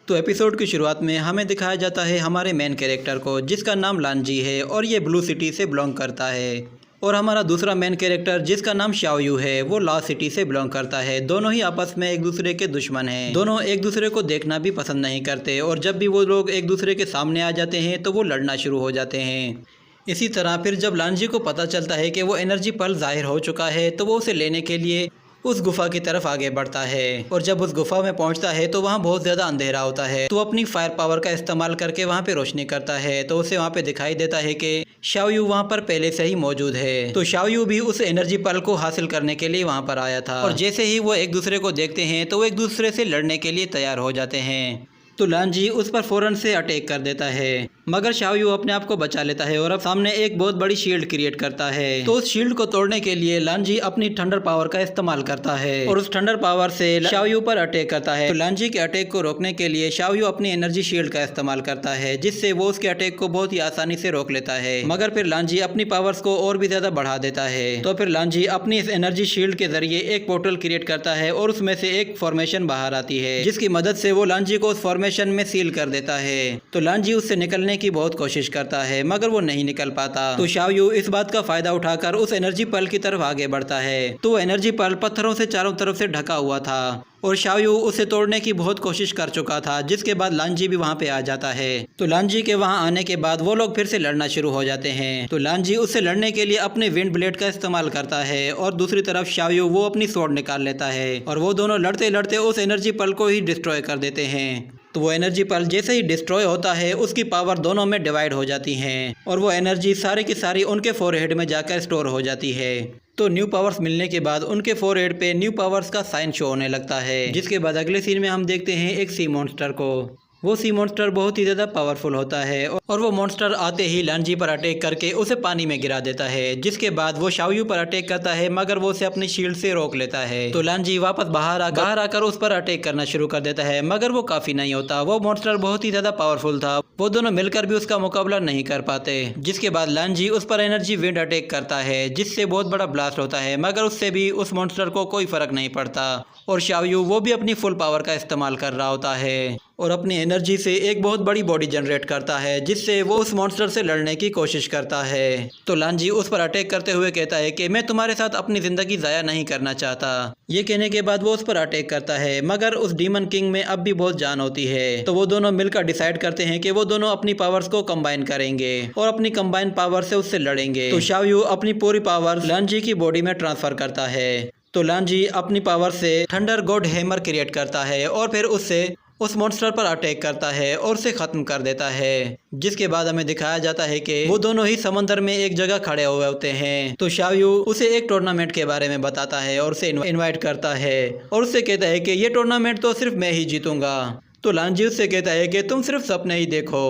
तो एपिसोड की शुरुआत में हमें दिखाया जाता है हमारे मेन कैरेक्टर को, जिसका नाम लांजी है और ये ब्लू सिटी से बिलोंग करता है। और हमारा दूसरा मेन कैरेक्टर जिसका नाम शाओयू है वो लॉ सिटी से बिलोंग करता है। दोनों ही आपस में एक दूसरे के दुश्मन हैं। दोनों एक दूसरे को देखना भी पसंद नहीं करते और जब भी वो लोग एक दूसरे के सामने आ जाते हैं तो वो लड़ना शुरू हो जाते हैं। इसी तरह फिर जब लांजी को पता चलता है कि वो एनर्जी पल जाहिर हो चुका है तो वो उसे लेने के लिए उस गुफा की तरफ आगे बढ़ता है। और जब उस गुफा में पहुंचता है तो वहां बहुत ज़्यादा अंधेरा होता है। तो अपनी फायर पावर का इस्तेमाल करके वहां पे रोशनी करता है तो उसे वहां पे दिखाई देता है कि शाओयू वहां पर पहले से ही मौजूद है। तो शाओयू भी उस एनर्जी पल को हासिल करने के लिए वहां पर आया था। और जैसे ही वो एक दूसरे को देखते हैं तो वो एक दूसरे से लड़ने के लिए तैयार हो जाते हैं। तो लांजी उस पर फौरन से अटैक कर देता है, मगर शाओयू अपने आप को बचा लेता है और अब सामने एक बहुत बड़ी शील्ड क्रिएट करता है। तो उस शील्ड को तोड़ने के लिए लांजी अपनी थंडर पावर का इस्तेमाल करता है और उस थंडर पावर से शाओयू पर अटैक करता है। तो लांजी के अटैक को रोकने के लिए शाओयू अपनी एनर्जी शील्ड का इस्तेमाल करता है, जिससे वो उसके अटैक को बहुत ही आसानी से रोक लेता है। मगर फिर लांजी अपनी पावर्स को और भी ज्यादा बढ़ा देता है। तो फिर लांजी अपनी इस एनर्जी शील्ड के जरिए एक पोर्टल क्रिएट करता है और उसमें से एक फॉर्मेशन बाहर आती है, जिसकी मदद से वो लांजी को उस फॉर्मेशन में सील कर देता है। तो लांजी उससे निकलने की बहुत कोशिश करता है मगर वो नहीं निकल पाता। तो शाओयू इस बात का फायदा उठाकर उस एनर्जी पल की तरफ आगे बढ़ता है। तो वो एनर्जी पल पत्थरों से चारों तरफ से ढका हुआ था और शाओयू उसे तोड़ने की बहुत कोशिश कर चुका था, जिसके बाद लांजी भी वहां पे आ जाता है। तो लांजी के वहां आने के बाद वो लोग फिर से लड़ना शुरू हो जाते हैं। तो लांजी उससे लड़ने के लिए अपने विंड ब्लेड का इस्तेमाल करता है और दूसरी तरफ शाओयू वो अपनी स्वॉर्ड निकाल लेता है और वो दोनों लड़ते लड़ते उस एनर्जी पल को ही डिस्ट्रॉय कर देते हैं। तो वो एनर्जी पल जैसे ही डिस्ट्रॉय होता है उसकी पावर दोनों में डिवाइड हो जाती है और वो एनर्जी सारी की सारी उनके फोरहेड में जाकर स्टोर हो जाती है। तो न्यू पावर्स मिलने के बाद उनके फोरहेड पे न्यू पावर्स का साइन शो होने लगता है, जिसके बाद अगले सीन में हम देखते हैं एक सी मॉन्स्टर को। वो सी मॉन्स्टर बहुत ही ज़्यादा पावरफुल होता है और वो मॉन्स्टर आते ही लांजी पर अटैक करके उसे पानी में गिरा देता है, जिसके बाद वो शाओयू पर अटैक करता है मगर वो उसे अपनी शील्ड से रोक लेता है। तो लांजी वापस बाहर आकर उस पर अटैक करना शुरू कर देता है मगर वो काफ़ी नहीं होता। वो मॉन्स्टर बहुत ही ज़्यादा पावरफुल था, वो दोनों मिलकर भी उसका मुकाबला नहीं कर पाते। जिसके बाद लांजी उस पर एनर्जी विंड अटैक करता है, जिससे बहुत बड़ा ब्लास्ट होता है मगर उससे भी उस मॉन्स्टर को कोई फर्क नहीं पड़ता। और शाओयू वो भी अपनी फुल पावर का इस्तेमाल कर रहा होता है और अपनी एनर्जी से एक बहुत बड़ी बॉडी जनरेट करता है, जिससे वो उस मॉन्स्टर से लड़ने की कोशिश करता है। तो लांजी उस पर अटैक करते हुए कहता है कि मैं तुम्हारे साथ अपनी ज़िंदगी ज़ाया नहीं करना चाहता। ये कहने के बाद वो उस पर अटैक करता है मगर उस डीमन किंग में अब भी बहुत जान होती है। तो वो दोनों मिलकर डिसाइड करते हैं कि वो दोनों अपनी पावर्स को कंबाइन करेंगे और अपनी कंबाइन पावर से उससे लड़ेंगे। तो शाओयू अपनी पूरी पावर लांजी की बॉडी में ट्रांसफ़र करता है। तो लांजी अपनी पावर से थंडर गॉड हैमर क्रिएट करता है और फिर उससे उस मॉन्स्टर पर अटैक करता है और उसे ख़त्म कर देता है। जिसके बाद हमें दिखाया जाता है कि वो दोनों ही समंदर में एक जगह खड़े हुए होते हैं। तो शाओयू उसे एक टूर्नामेंट के बारे में बताता है और उसे इनवाइट करता है और उससे कहता है कि ये टूर्नामेंट तो सिर्फ मैं ही जीतूंगा। तो लांजी उससे कहता है कि तुम सिर्फ सपने ही देखो।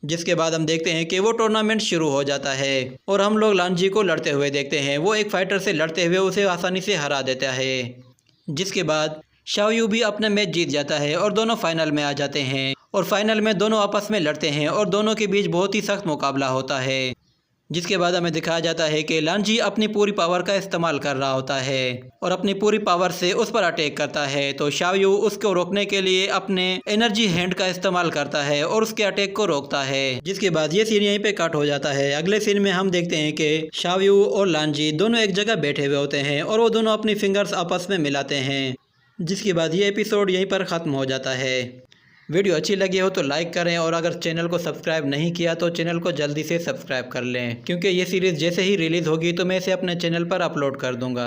जिसके बाद हम देखते हैं कि वो टूर्नामेंट शुरू हो जाता है और हम लोग लांजी को लड़ते हुए देखते हैं। वो एक फाइटर से लड़ते हुए उसे आसानी से हरा देता है। जिसके बाद शाओयू भी अपना मैच जीत जाता है और दोनों फाइनल में आ जाते हैं और फाइनल में दोनों आपस में लड़ते हैं और दोनों के बीच बहुत ही सख्त मुकाबला होता है। जिसके बाद हमें दिखाया जाता है कि लांजी अपनी पूरी पावर का इस्तेमाल कर रहा होता है और अपनी पूरी पावर से उस पर अटैक करता है। तो शाओयू उसको रोकने के लिए अपने एनर्जी हैंड का इस्तेमाल करता है और उसके अटैक को रोकता है। जिसके बाद ये सीन यहीं पे कट हो जाता है। अगले सीन में हम देखते हैं कि शाओयू और लांजी दोनों एक जगह बैठे हुए होते हैं और वो दोनों अपनी फिंगर्स आपस में मिलाते हैं। जिसके बाद ये एपिसोड यहीं पर ख़त्म हो जाता है। वीडियो अच्छी लगी हो तो लाइक करें और अगर चैनल को सब्सक्राइब नहीं किया तो चैनल को जल्दी से सब्सक्राइब कर लें, क्योंकि ये सीरीज़ जैसे ही रिलीज़ होगी तो मैं इसे अपने चैनल पर अपलोड कर दूंगा।